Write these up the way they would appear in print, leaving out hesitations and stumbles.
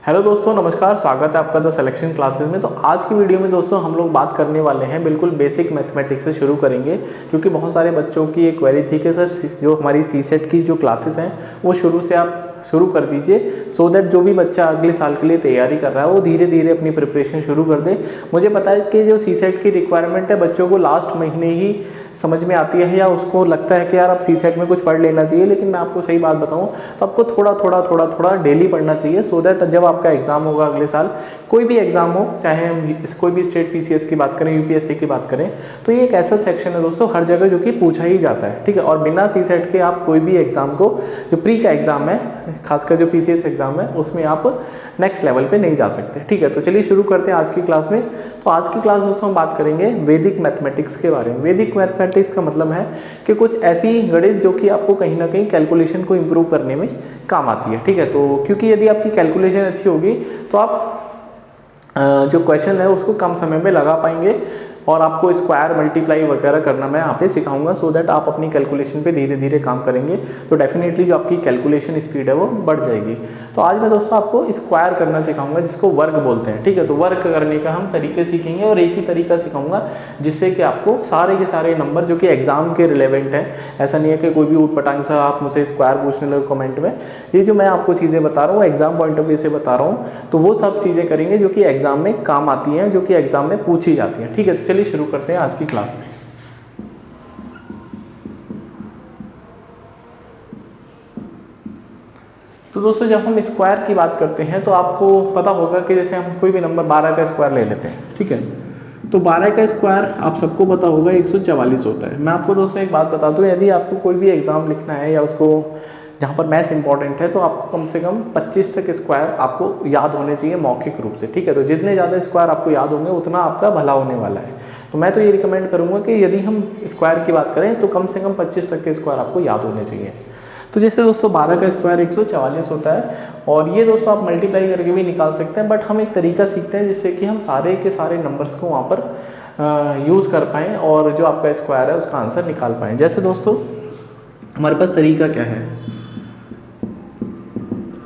Hello दोस्तों, नमस्कार। स्वागत है आपका द सिलेक्शन क्लासेस में। तो आज की वीडियो में दोस्तों हम लोग बात करने वाले हैं, बिल्कुल बेसिक मैथमेटिक्स से शुरू करेंगे, क्योंकि बहुत सारे बच्चों की एक क्वेरी थी कि सर जो हमारी सीसेट की जो क्लासेस हैं वो शुरू से आप शुरू कर दीजिए, सो दैट जो भी बच्चा अगले साल के लिए तैयारी कर रहा है वो धीरे धीरे अपनी प्रिपरेशन शुरू कर दे। मुझे पता है कि जो सीसेट की रिक्वायरमेंट है बच्चों को लास्ट महीने ही समझ में आती है, या उसको लगता है कि यार अब सीसेट में कुछ पढ़ लेना चाहिए, लेकिन मैं आपको सही बात बताऊं तो आपको थोड़ा डेली पढ़ना चाहिए, सो दैट जब आपका एग्जाम होगा अगले साल, कोई भी एग्जाम हो, चाहे हम कोई भी स्टेट पीसीएस की बात करें, यूपीएससी की बात करें, तो ये एक ऐसा सेक्शन है दोस्तों हर जगह जो कि पूछा ही जाता है, ठीक है। और बिना सीसेट के आप कोई भी एग्जाम को, जो प्री का एग्जाम है, खासकर जो पीसीएस एग्जाम है, उसमें आप नेक्स्ट लेवल पे नहीं जा सकते, ठीक है। तो चलिए शुरू करते हैं आज की क्लास में। तो आज की क्लास दोस्तों हम बात करेंगे वैदिक मैथमेटिक्स के बारे में। वैदिक मैथमेटिक्स का मतलब है कि कुछ ऐसी गणित जो कि आपको कहीं ना कहीं कैलकुलेशन को इम्प्रूव करने में काम आती है, ठीक है। तो क्योंकि यदि आपकी कैलकुलेशन अच्छी होगी तो आप जो क्वेश्चन है उसको कम समय में लगा पाएंगे, और आपको स्क्वायर मल्टीप्लाई वगैरह करना मैं यहाँ पे सिखाऊंगा, सो दैट आप अपनी कैलकुलेशन पे धीरे धीरे काम करेंगे तो डेफिनेटली जो आपकी कैलकुलेशन स्पीड है वो बढ़ जाएगी। तो आज मैं दोस्तों आपको स्क्वायर करना सिखाऊंगा, जिसको वर्ग बोलते हैं, ठीक है। तो वर्ग करने का हम तरीके सीखेंगे, और एक ही तरीका सिखाऊंगा जिससे कि आपको सारे के सारे नंबर जो कि एग्जाम के रिलेवेंट हैं, ऐसा नहीं है कि कोई भी ऊट पटांग सा आप मुझे स्क्वायर पूछने लगे कमेंट में। ये जो मैं आपको चीज़ें बता रहा हूँ एग्जाम पॉइंट ऑफ व्यू से बता रहा हूँ, तो वो सब चीज़ें करेंगे जो कि एग्जाम में काम आती हैं, जो कि एग्जाम में पूछी जाती हैं, ठीक है। तो चलिए शुरू करते हैं आज की क्लास में। तो दोस्तों जब हम स्क्वायर की बात करते हैं तो आपको पता होगा कि जैसे हम कोई भी नंबर 12 का स्क्वायर ले लेते हैं, ठीक है। तो 12 का स्क्वायर आप सबको पता होगा 144 होता है। मैं आपको दोस्तों एक बात बता दूं, यदि आपको कोई भी एग्जाम लिखना है या उसको जहाँ पर मैथ्स इंपॉर्टेंट है, तो आपको कम से कम 25 तक स्क्वायर आपको याद होने चाहिए मौखिक रूप से, ठीक है। तो जितने ज़्यादा स्क्वायर आपको याद होंगे उतना आपका भला होने वाला है। तो मैं तो ये रिकमेंड करूँगा कि यदि हम स्क्वायर की बात करें तो कम से कम 25 तक के स्क्वायर आपको याद होने चाहिए। तो जैसे दोस्तों 12 का स्क्वायर 144 होता है, और ये दोस्तों आप मल्टीप्लाई करके भी निकाल सकते हैं, बट हम एक तरीका सीखते हैं जिससे कि हम सारे के सारे नंबर्स को वहाँ पर यूज़ कर पाएँ और जो आपका स्क्वायर है उसका आंसर निकाल पाएँ। जैसे दोस्तों हमारे पास तरीका क्या है,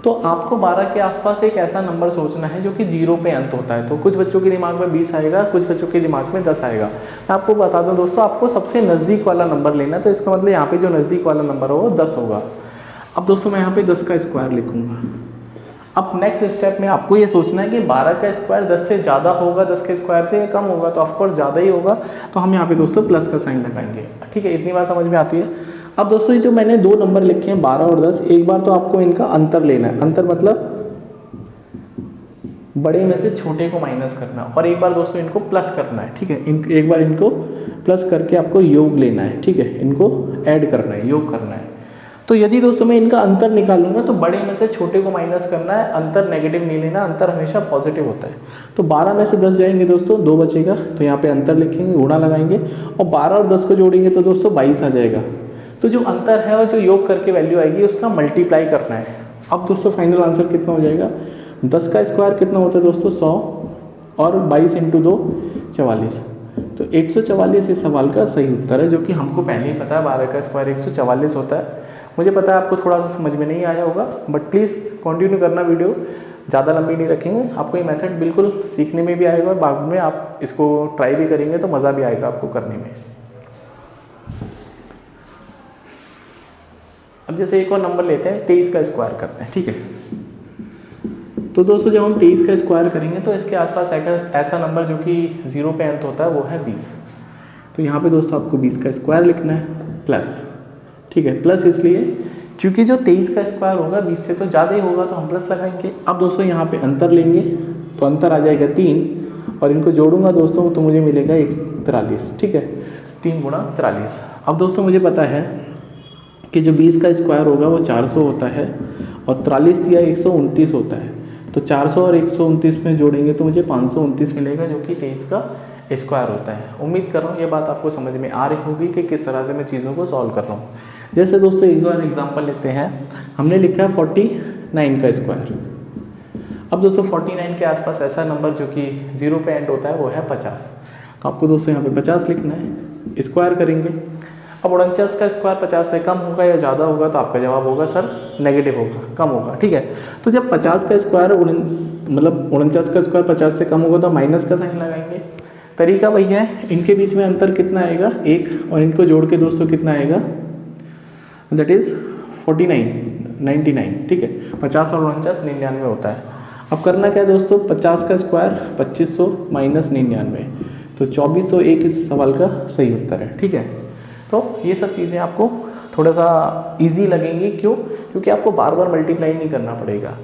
तो आपको 12 के आसपास एक ऐसा नंबर सोचना है जो कि 0 पे अंत होता है। तो कुछ बच्चों के दिमाग में 20 आएगा, कुछ बच्चों के दिमाग में 10 आएगा। मैं आपको बता दूं दोस्तों, आपको सबसे नज़दीक वाला नंबर लेना है, तो इसका मतलब यहाँ पे जो नज़दीक वाला नंबर हो वो 10 होगा। अब दोस्तों मैं यहाँ पे 10 का स्क्वायर लिखूंगा। अब नेक्स्ट स्टेप में आपको ये सोचना है कि 12 का स्क्वायर 10 से ज़्यादा होगा, 10 के स्क्वायर से कम होगा, तो ऑफकोर्स ज़्यादा ही होगा, तो हम यहाँ पे दोस्तों प्लस का साइन लगाएंगे, ठीक है। इतनी बात समझ में आती है। अब दोस्तों ये जो मैंने दो नंबर लिखे हैं 12 और 10, एक बार तो आपको इनका अंतर लेना है, अंतर मतलब बड़े में से छोटे को माइनस करना, और एक बार दोस्तों इनको प्लस करना है, ठीक है। एक बार इनको प्लस करके आपको योग लेना है, ठीक है, इनको ऐड करना है, योग करना है। तो यदि दोस्तों मैं इनका अंतर निकालूंगा तो बड़े में से छोटे को माइनस करना है, अंतर नेगेटिव नहीं लेना, अंतर हमेशा पॉजिटिव होता है। तो 12 में से 10 जाएंगे दोस्तों, 2 बचेगा, तो यहाँ पे अंतर लिखेंगे, गुणा लगाएंगे, और 12 और 10 को जोड़ेंगे तो दोस्तों 22 आ जाएगा। तो जो अंतर है और जो योग करके वैल्यू आएगी उसका मल्टीप्लाई करना है। अब दोस्तों फाइनल आंसर कितना हो जाएगा, 10 का स्क्वायर कितना होता है दोस्तों 100, और 22 इंटू 2 44, तो 144 इस सवाल का सही उत्तर है, जो कि हमको पहले ही पता है 12 का स्क्वायर 144 होता है। मुझे पता है आपको थोड़ा सा समझ में नहीं आया होगा, बट प्लीज़ कंटिन्यू करना, वीडियो ज़्यादा लंबी नहीं रखेंगे, आपको ये मेथड बिल्कुल सीखने में भी आएगा, और बाद में आप इसको ट्राई भी करेंगे तो मज़ा भी आएगा आपको करने में। अब जैसे एक और नंबर लेते हैं, 23 का स्क्वायर करते हैं, ठीक है। तो दोस्तों जब हम 23 का स्क्वायर करेंगे तो इसके आसपास ऐसा नंबर जो कि 0 पे अंत होता है वो है 20। तो यहाँ पे दोस्तों आपको 20 का स्क्वायर लिखना है प्लस, ठीक है। प्लस इसलिए क्योंकि जो 23 का स्क्वायर होगा 20 से तो ज़्यादा ही होगा, तो हम प्लस लगाएंगे। अब दोस्तों यहाँ पे अंतर लेंगे, तो अंतर आ जाएगा 3, और इनको जोड़ूंगा दोस्तों तो मुझे मिलेगा 143, ठीक है, 3 गुणा 43। अब दोस्तों मुझे पता है कि जो 20 का स्क्वायर होगा वो 400 होता है, और 43 दिया 129 होता है, तो 400 और 129 में जोड़ेंगे तो मुझे 529 मिलेगा, जो कि 23 का स्क्वायर होता है। उम्मीद कर रहा हूँ ये बात आपको समझ में आ रही होगी कि किस तरह से मैं चीज़ों को सॉल्व कर रहा हूँ। जैसे दोस्तों एक और एग्जाम्पल लेते हैं, हमने लिखा है 49 का स्क्वायर। अब दोस्तों 49 के आसपास ऐसा नंबर जो कि 0 पे एंड होता है वो है 50, तो आपको दोस्तों यहाँ पे 50 लिखना है, स्क्वायर करेंगे। अब 49 का स्क्वायर 50 से कम होगा या ज़्यादा होगा तो आपका जवाब होगा सर नेगेटिव होगा, कम होगा। ठीक है, तो जब 50 का स्क्वायर मतलब 49 का स्क्वायर 50 से कम होगा तो माइनस का साइन लगाएंगे। तरीका वही है, इनके बीच में अंतर कितना आएगा 1, और इनको जोड़ के दोस्तों कितना आएगा, दैट इज़ 99। ठीक है, 50 और 49 99 होता है। अब करना क्या है दोस्तों, 50 का स्क्वायर 2500 माइनस 99, तो 2401 इस सवाल का सही उत्तर है। ठीक है, तो ये सब चीज़ें आपको थोड़ा सा इजी लगेंगी, क्यों? क्योंकि आपको बार बार मल्टीप्लाई नहीं करना पड़ेगा,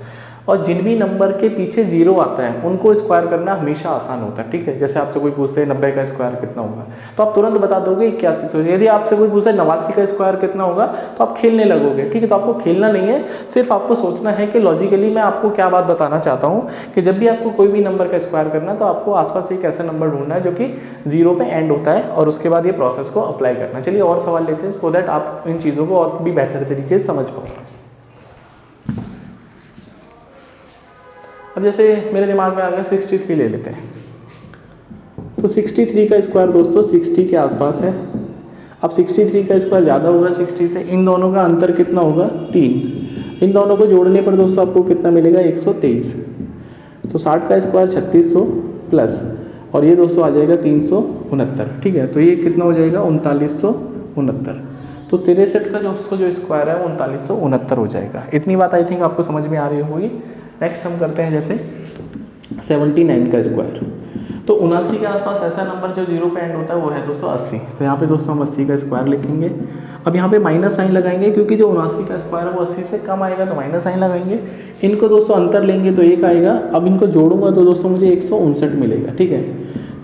और जिन भी नंबर के पीछे जीरो आता है उनको स्क्वायर करना हमेशा आसान होता है। ठीक है, जैसे आपसे कोई पूछते हैं 90 का स्क्वायर कितना होगा, तो आप तुरंत बता दोगे 81। यदि आपसे कोई पूछे 89 का स्क्वायर कितना होगा, तो आप खेलने लगोगे। ठीक है, तो आपको खेलना नहीं है, सिर्फ आपको सोचना है कि लॉजिकली मैं आपको क्या बात बताना चाहता हूँ कि जब भी आपको कोई भी नंबर का स्क्वायर करना है तो आपको आसपास एक ऐसा नंबर ढूंढना है जो कि जीरो पे एंड होता है, और उसके बाद ये प्रोसेस को अप्लाई करना। चलिए और सवाल लेते हैं, सो दैट आप इन चीज़ों को और भी बेहतर तरीके से समझ पाओ। अब जैसे मेरे दिमाग में आ गया 63 ले लेते हैं, तो 63 का स्क्वायर दोस्तों 60 के आसपास है। अब 63 का स्क्वायर ज़्यादा होगा 60 से, इन दोनों का अंतर कितना होगा 3, इन दोनों को जोड़ने पर दोस्तों आपको कितना मिलेगा 123। तो 60 का स्क्वायर 3600 प्लस, और ये दोस्तों आ जाएगा 369। ठीक है, तो ये कितना हो जाएगा 3969। तो 63 का जो स्क्वायर है वो 3969 हो जाएगा। इतनी बात आई थिंक आपको समझ में आ रही होगी। नेक्स्ट हम करते हैं जैसे 79 का स्क्वायर, तो 79 के आसपास ऐसा नंबर जो जीरो पे एंड होता है वो है दोस्तों 80। तो यहाँ पे दोस्तों हम 80 का स्क्वायर लिखेंगे। अब यहाँ पे माइनस साइन लगाएंगे, क्योंकि जो 79 का स्क्वायर है वो 80 से कम आएगा, तो माइनस साइन लगाएंगे। इनको दोस्तों अंतर लेंगे तो 1 आएगा। अब इनको जोड़ूंगा तो दोस्तों मुझे 159 मिलेगा। ठीक है,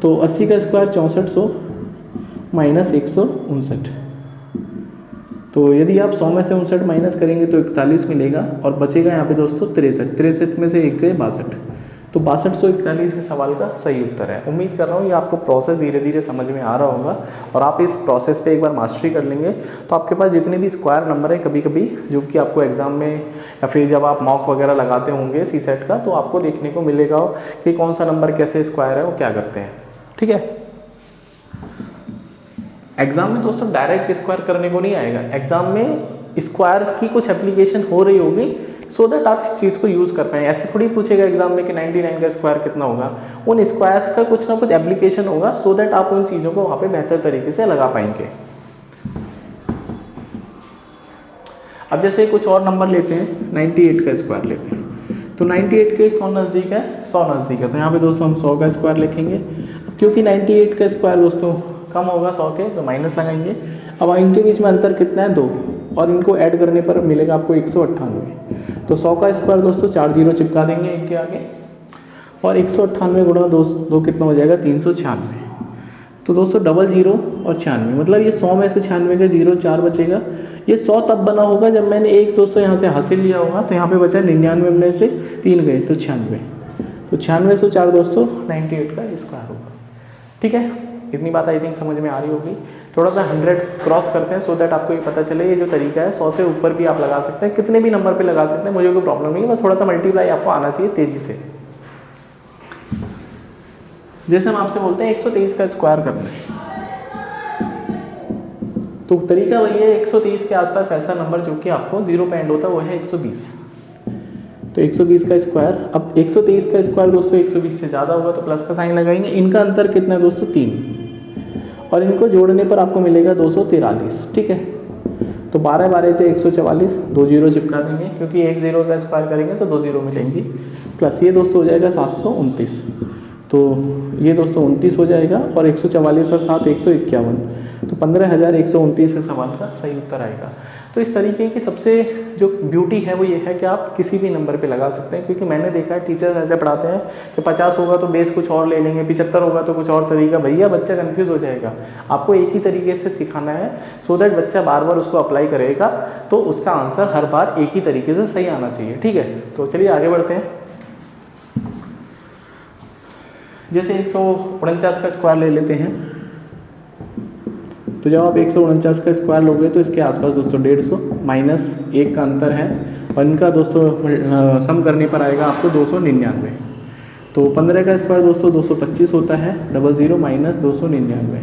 तो 80 का स्क्वायर 6400 माइनस 159, तो यदि आप 100 में से 59 माइनस करेंगे तो 41 मिलेगा, और बचेगा यहाँ पे दोस्तों 63 में से 1 गए 62, तो 6241 इस सवाल का सही उत्तर है। उम्मीद कर रहा हूँ ये आपको प्रोसेस धीरे धीरे समझ में आ रहा होगा, और आप इस प्रोसेस पे एक बार मास्टरी कर लेंगे तो आपके पास जितने भी स्क्वायर नंबर है कभी कभी जो कि आपको एग्जाम में या फिर जब आप मॉक वगैरह लगाते होंगे सी सेट का, तो आपको देखने को मिलेगा कि कौन सा नंबर कैसे स्क्वायर है वो क्या करते हैं। ठीक है, एग्जाम में दोस्तों डायरेक्ट स्क्वायर करने को नहीं आएगा, एग्जाम में स्क्वायर की कुछ एप्लीकेशन हो रही होगी, सो दैट आप इस चीज़ को यूज़ कर पाएँ। ऐसे थोड़ी पूछेगा एग्जाम में कि 99 का स्क्वायर कितना होगा, उन स्क्वायर्स का कुछ ना कुछ एप्लीकेशन होगा, सो दैट आप उन चीज़ों को वहाँ पे बेहतर तरीके से लगा पाएंगे। अब जैसे कुछ और नंबर लेते हैं, 98 का स्क्वायर लेते हैं, तो 98 के कौन नज़दीक है, 100 नज़दीक है, तो यहाँ पे दोस्तों हम 100 का स्क्वायर लिखेंगे। क्योंकि 98 का स्क्वायर दोस्तों कम होगा 100 के, तो माइनस लगाएंगे। अब इनके बीच में अंतर कितना है 2, और इनको ऐड करने पर मिलेगा आपको 198। तो 100 का स्क्वायर दोस्तों 4 जीरो चिपका देंगे एक के आगे, और 198 गुणा 2 कितना हो जाएगा 396। तो दोस्तों डबल जीरो और 96, मतलब ये 100 में से 96 का जीरो 4 बचेगा। ये 100 तब बना होगा जब मैंने एक दोस्तों यहाँ से हासिल लिया होगा, तो यहाँ पे बचा 99 में से 3 गए तो 96, तो 96 से 4 दोस्तों 98 का स्क्वायर होगा। ठीक है, इतनी बात आई थिंक समझ में आ रही होगी। थोड़ा सा 100 क्रॉस करते हैं, सो दैट आपको ये पता चले ये जो तरीका है 100 से ऊपर भी आप लगा सकते हैं, कितने भी नंबर पे लगा सकते हैं, मुझे कोई प्रॉब्लम नहीं है, बस थोड़ा सा मल्टीप्लाई आपको आना चाहिए तेजी से। जैसे हम आपसे बोलते हैं 123 का स्क्वायर करना है, तो तरीका वही है, 130 के आसपास ऐसा नंबर जो कि आपको जीरो पे एंड होता है वो है 120। तो 120 का स्क्वायर, अब 123 का स्क्वायर दोस्तों 120 से ज़्यादा होगा तो प्लस का साइन लगाएंगे। इनका अंतर कितना है दोस्तों 3, और इनको जोड़ने पर आपको मिलेगा 243। ठीक है, तो 12 12 से 144, 2 जीरो चिपका देंगे, क्योंकि 1 जीरो का स्क्वायर करेंगे तो 2 जीरो मिलेंगी, प्लस ये दोस्तों हो जाएगा 729, तो ये दोस्तों 29 हो जाएगा, और 144 और 7 151, तो 15,129 का सवाल का सही उत्तर आएगा। तो इस तरीके की सबसे जो ब्यूटी है वो ये है कि आप किसी भी नंबर पे लगा सकते हैं, क्योंकि मैंने देखा है टीचर्स ऐसे पढ़ाते हैं कि 50 होगा तो बेस कुछ और ले लेंगे, 75 होगा तो कुछ और तरीका, भैया बच्चा कंफ्यूज हो जाएगा। आपको एक ही तरीके से सिखाना है, सो दैट बच्चा बार बार उसको अप्लाई करेगा तो उसका आंसर हर बार एक ही तरीके से सही आना चाहिए। ठीक है, तो चलिए आगे बढ़ते हैं। जैसे 149 का स्क्वायर ले लेते हैं, तो जब आप 149 का स्क्वायर लोगे तो इसके आसपास दोस्तों 150 माइनस 1 का अंतर है, और इनका दोस्तों सम करने पर आएगा आपको 299। तो 15 का स्क्वायर दोस्तों 225 होता है, 00 माइनस 299,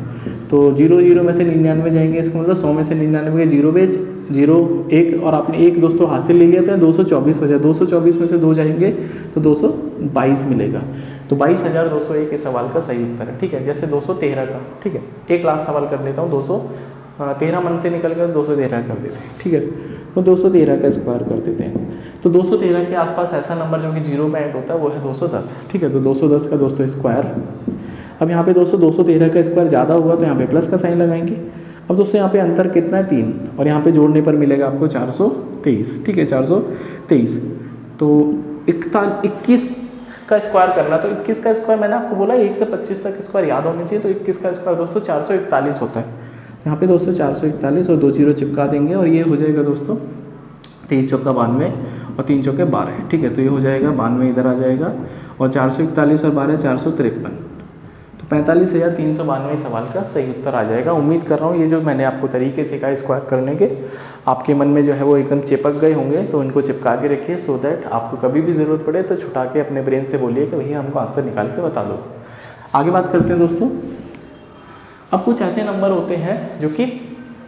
तो 0 में से 99 जाएंगे, इसका मतलब 100 में से 99 के 0 बेच 0 1, और आपने एक दोस्तों हासिल ले लिया था, 224 बचा, 224 में से 2 जाएंगे तो 222 मिलेगा। तो 22,201 इस सवाल का सही उत्तर है। ठीक है, जैसे 213 का, ठीक है, एक लास्ट सवाल कर लेता हूँ, 213 मन से निकल कर 213 कर देते हैं। ठीक है, तो 213 का स्क्वायर कर देते हैं। तो 213 के आसपास ऐसा नंबर जो कि 0 में ऐड होता है वो है 210। ठीक है, तो 210 का दोस्तों स्क्वायर। अब यहाँ पे दोस्तों 213 का स्क्वायर ज़्यादा हुआ तो यहाँ पे प्लस का साइन लगाएंगे। अब दोस्तों यहाँ पे अंतर कितना है 3, और यहाँ पे जोड़ने पर मिलेगा आपको 423। ठीक है, 423। तो 21 का स्क्वायर करना, तो 21 का स्क्वायर मैंने आपको बोला 1 से 25 तक स्क्वायर याद होने चाहिए। तो 21 का स्क्वायर दोस्तों 441 होता है। यहाँ पे दोस्तों 441 और 2 0 चिपका देंगे, और ये हो जाएगा दोस्तों 23 चौका 92 और 3 चौके 12। ठीक है, तो ये हो जाएगा 92 इधर आ जाएगा, और 441 और 12 453, तो 45,392 सवाल का सही उत्तर आ जाएगा। उम्मीद कर रहा हूँ ये जो मैंने आपको तरीके सिखाए स्क्वायर करने के, आपके मन में जो है वो एकदम चिपक गए होंगे। तो इनको चिपका के रखिए, सो दैट आपको कभी भी ज़रूरत पड़े तो छुटा के अपने ब्रेन से बोलिए कि भैया हमको आंसर निकाल के बता दो। आगे बात करते हैं दोस्तों। अब कुछ ऐसे नंबर होते हैं जो कि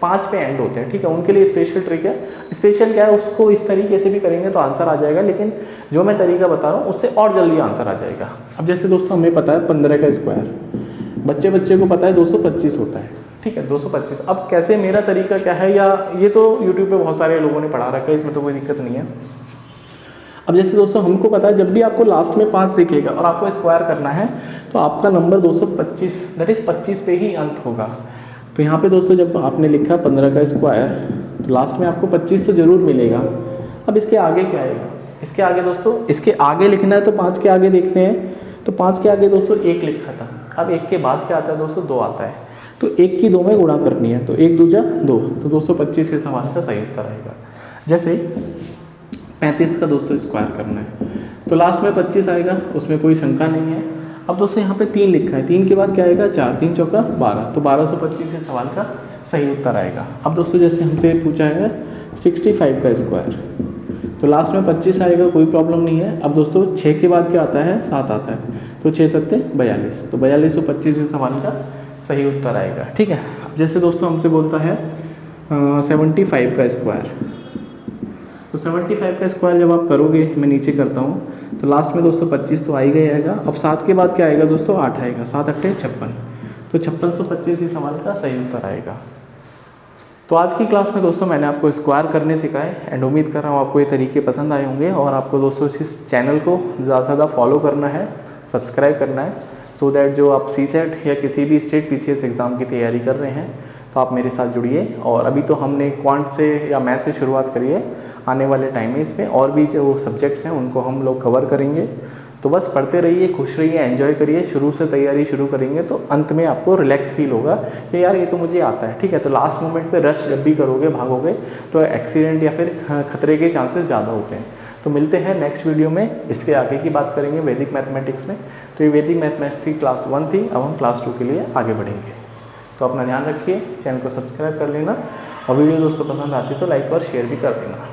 5 पे एंड होते हैं। ठीक है, उनके लिए स्पेशल ट्रिक है। स्पेशल क्या है, उसको इस तरीके से भी करेंगे तो आंसर आ जाएगा, लेकिन जो मैं तरीका बता रहा हूँ उससे और जल्दी आंसर आ जाएगा। अब जैसे दोस्तों हमें पता है 15 का स्क्वायर, बच्चे को पता है 225 होता है। ठीक है, 225। अब कैसे, मेरा तरीका क्या है, या ये तो यूट्यूब पे बहुत सारे लोगों ने पढ़ा रखा है, इसमें तो कोई दिक्कत नहीं है। अब जैसे दोस्तों हमको पता है जब भी आपको लास्ट में 5 दिखेगा और आपको स्क्वायर करना है तो आपका नंबर 225 दैट इज 25 पे ही अंत होगा। तो यहाँ पे दोस्तों जब आपने लिखा 15 का स्क्वायर तो लास्ट में आपको 25 तो जरूर मिलेगा। अब इसके आगे क्या आएगा, इसके आगे दोस्तों, इसके आगे लिखना है तो 5 के आगे देखते हैं। तो 5 के आगे दोस्तों 1 लिखा था, अब 1 के बाद क्या आता है दोस्तों, 2 आता है। तो 1 की 2 में गुणा करनी है, तो 1 दूजा 2, तो 225 के सवाल का सही उत्तर आएगा। जैसे 35 का दोस्तों स्क्वायर करना है तो लास्ट में 25 आएगा, उसमें कोई शंका नहीं है। अब दोस्तों यहाँ पे 3 लिखा है, 3 के बाद क्या आएगा 4, 3 चौका 12, तो 1225 के सवाल का सही उत्तर आएगा। अब दोस्तों जैसे हमसे पूछा है 65 का स्क्वायर, तो लास्ट में 25 आएगा, कोई प्रॉब्लम नहीं है। अब दोस्तों 6 के बाद क्या आता है, 7 आता है, तो 6 7 42, तो 4225 के सवाल का सही उत्तर आएगा। ठीक है, जैसे दोस्तों हमसे बोलता है 75 का स्क्वायर, तो 75 का स्क्वायर जब आप करोगे, मैं नीचे करता हूँ, तो लास्ट में दोस्तों 25 तो आ ही गया आएगा। अब 7 के बाद क्या आएगा दोस्तों, 8 आएगा, 7 8 56, तो 5625 इस सवाल का सही उत्तर आएगा। तो आज की क्लास में दोस्तों मैंने आपको स्क्वायर करने सिखाए, एंड उम्मीद कर रहा हूँ आपको ये तरीके पसंद आए होंगे, और आपको दोस्तों इस चैनल को ज़्यादा से ज़्यादा फॉलो करना है, सब्सक्राइब करना है, सो दैट जो आप सीसेट या किसी भी स्टेट पीसीएस एग्ज़ाम की तैयारी कर रहे हैं तो आप मेरे साथ जुड़िए। और अभी तो हमने क्वांट से या मैथ से शुरुआत करी है, आने वाले टाइम में इसमें और भी जो सब्जेक्ट्स हैं उनको हम लोग कवर करेंगे। तो बस पढ़ते रहिए, खुश रहिए, एंजॉय करिए। शुरू से तैयारी शुरू करेंगे तो अंत में आपको रिलैक्स फील होगा कि यार ये तो मुझे आता है। ठीक है, तो लास्ट मोमेंट पे रश जब भी करोगे, भागोगे, तो एक्सीडेंट या फिर खतरे के चांसेस ज़्यादा होते हैं। तो मिलते हैं नेक्स्ट वीडियो में, इसके आगे की बात करेंगे वैदिक मैथमेटिक्स में। तो ये वैदिक मैथमेटिक्स की क्लास 1 थी, अब हम क्लास 2 के लिए आगे बढ़ेंगे। तो अपना ध्यान रखिए, चैनल को सब्सक्राइब कर लेना, और वीडियो दोस्तों पसंद आती है तो लाइक और शेयर भी कर देना।